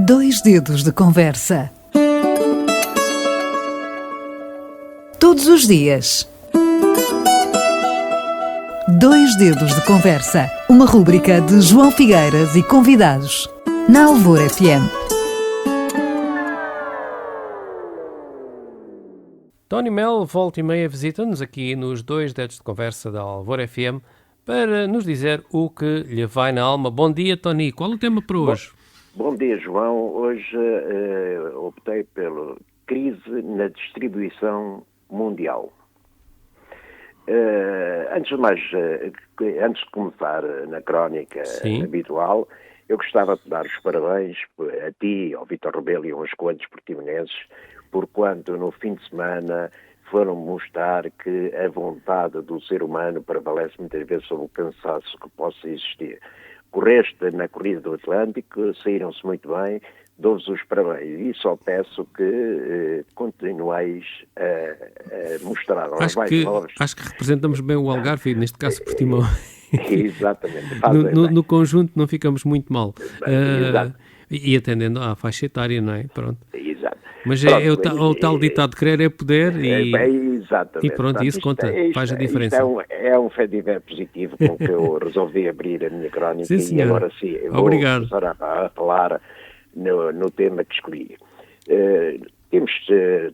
Dois dedos de conversa. Todos os dias. Dois dedos de conversa. Uma rúbrica de João Figueiras e convidados. Na Alvor FM. Tony Mel volta e meia visita-nos aqui nos Dois Dedos de Conversa da Alvor FM para nos dizer o que lhe vai na alma. Bom dia, Tony. Qual é o tema para hoje? Bom dia, João. Hoje optei pela crise na distribuição mundial. Antes de mais, antes de começar na crónica habitual, eu gostava de dar os parabéns a ti, ao Vítor Rebelo e a uns quantos portimonenses, porquanto no fim de semana foram mostrar que a vontade do ser humano prevalece muitas vezes sobre o cansaço que possa existir. Correste na corrida do Atlântico, saíram-se muito bem, dou-vos os parabéns e só peço que continueis a mostrar aos mais novos. Acho que representamos bem o Algarve, neste caso Portimão. Exatamente. No conjunto não ficamos muito mal. E atendendo à faixa etária, não é? Pronto. Exato. Mas o tal ditado querer é poder exatamente. E pronto, isso conta, faz a diferença. É um feedback positivo com que eu resolvi abrir a minha crónica. Sim, e agora sim, eu vou Obrigado. começar a falar no tema que escolhi.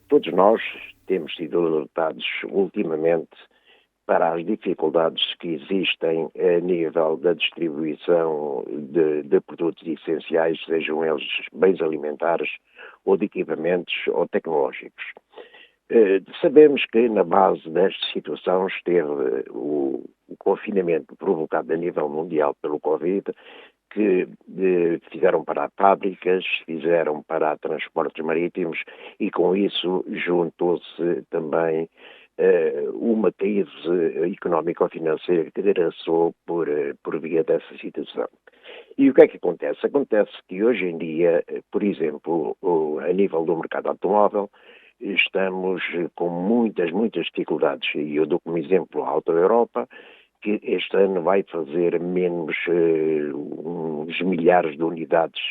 Todos nós temos sido alertados ultimamente para as dificuldades que existem a nível da distribuição de produtos essenciais, sejam eles bens alimentares ou de equipamentos ou tecnológicos. Sabemos que na base desta situação esteve o confinamento provocado a nível mundial pelo Covid, que fizeram parar fábricas, fizeram parar transportes marítimos e com isso juntou-se também uma crise económico-financeira que graçou por via dessa situação. E o que é que acontece? Acontece que hoje em dia, por exemplo, a nível do mercado automóvel, estamos com muitas dificuldades. E eu dou como exemplo a Auto Europa, que este ano vai fazer menos uns milhares de unidades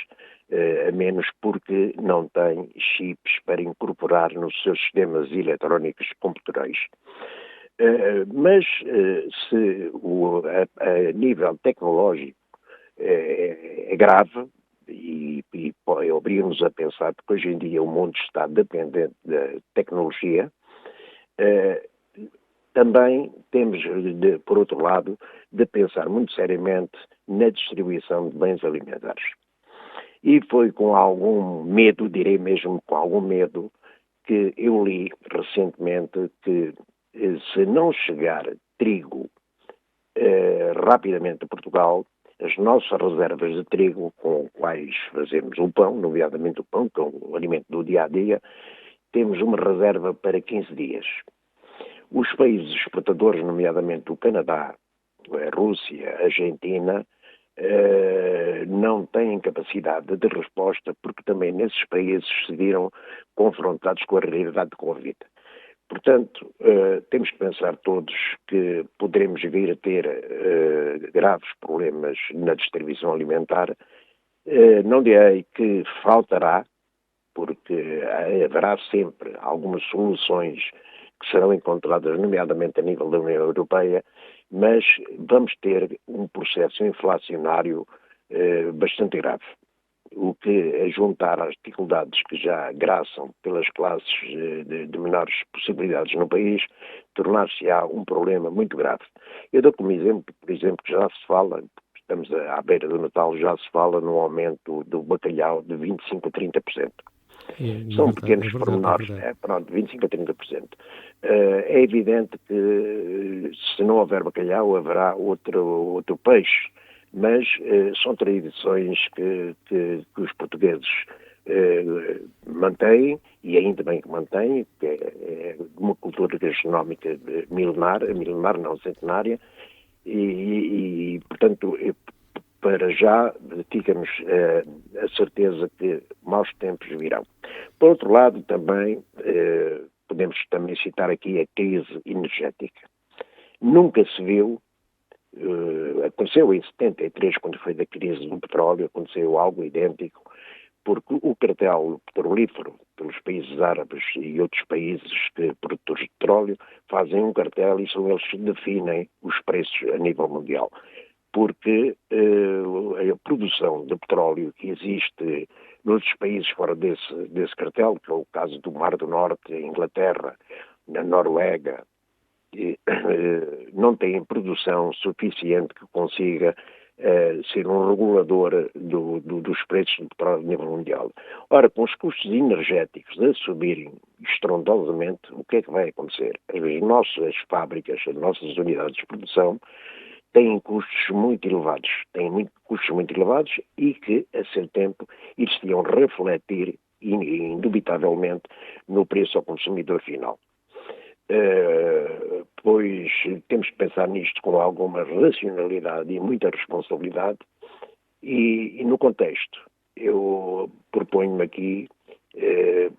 a menos porque não tem chips para incorporar nos seus sistemas eletrónicos computadores. Mas se a nível tecnológico é grave e obriga-nos a pensar, porque hoje em dia o mundo está dependente da tecnologia, também temos, por outro lado, de pensar muito seriamente na distribuição de bens alimentares. E foi com algum medo, direi mesmo com algum medo, que eu li recentemente que se não chegar trigo rapidamente a Portugal, as nossas reservas de trigo com as quais fazemos o pão, nomeadamente o pão, que é um alimento do dia-a-dia, temos uma reserva para 15 dias. Os países exportadores, nomeadamente o Canadá, a Rússia, a Argentina, não têm capacidade de resposta porque também nesses países se viram confrontados com a realidade de Covid. Portanto, temos que pensar todos que poderemos vir a ter graves problemas na distribuição alimentar. Não direi que faltará, porque haverá sempre algumas soluções que serão encontradas, nomeadamente a nível da União Europeia, mas vamos ter um processo inflacionário bastante grave, o que, a juntar às dificuldades que já graçam pelas classes de menores possibilidades no país, tornar-se-á um problema muito grave. Eu dou como exemplo, por exemplo, que já se fala, estamos à beira do Natal, já se fala no aumento do bacalhau de 25% a 30%. São pequenos pormenores, 25% a 30%. É evidente que se não houver bacalhau haverá outro peixe, mas são tradições que os portugueses mantêm, e ainda bem que mantêm, que é uma cultura gastronómica milenar não centenária, e portanto, para já fica-nos a certeza que maus tempos virão. Por outro lado, também podemos também citar aqui a crise energética. Nunca se viu, aconteceu em 73, quando foi da crise do petróleo, aconteceu algo idêntico, porque o cartel petrolífero pelos países árabes e outros países produtores de petróleo fazem um cartel e são eles que definem os preços a nível mundial. Porque a produção de petróleo que existe noutros países fora desse cartel, que é o caso do Mar do Norte, a Inglaterra, na Noruega, não têm produção suficiente que consiga ser um regulador dos preços do petróleo a nível mundial. Ora, com os custos energéticos a subirem estrondosamente, o que é que vai acontecer? As nossas fábricas, as nossas unidades de produção têm custos muito elevados, e que, a seu tempo, eles iam refletir, indubitavelmente, no preço ao consumidor final. Pois temos que pensar nisto com alguma racionalidade e muita responsabilidade e no contexto eu proponho-me aqui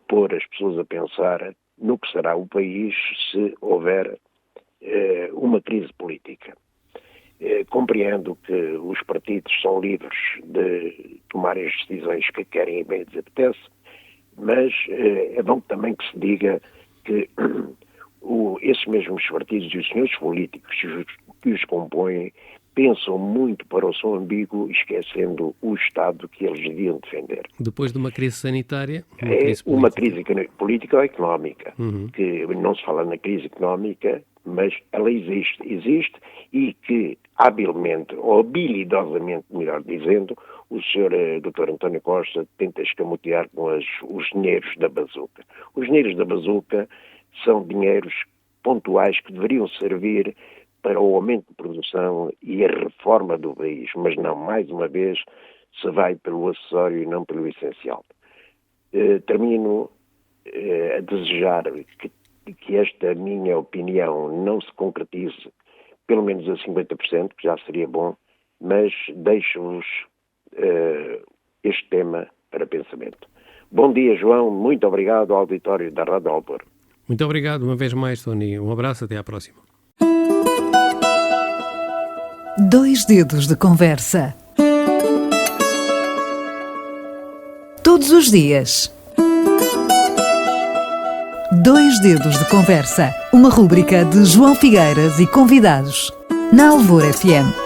pôr as pessoas a pensar no que será o país se houver uma crise política. Compreendo que os partidos são livres de tomarem as decisões que querem e bem lhes apetece, mas é bom também que se diga que esses mesmos partidos e os senhores políticos que os compõem pensam muito para o seu umbigo, esquecendo o Estado que eles deviam defender. Depois de uma crise sanitária, uma crise política ou económica, que não se fala na crise económica, mas ela existe e que habilmente, ou habilidosamente, melhor dizendo, o Sr. Dr. António Costa tenta escamotear com os dinheiros da bazuca. Os dinheiros da bazuca são dinheiros pontuais que deveriam servir para o aumento de produção e a reforma do país, mas não, mais uma vez, se vai pelo acessório e não pelo essencial. Termino a desejar que esta minha opinião não se concretize, pelo menos a 50%, que já seria bom, mas deixo-vos este tema para pensamento. Bom dia, João. Muito obrigado ao auditório da Rádio Albor. Muito obrigado uma vez mais, Tony. Um abraço, até à próxima. 2 dedos de conversa. Todos os dias. 2 dedos de conversa. Uma rúbrica de João Figueiras e convidados. Na Alvor FM.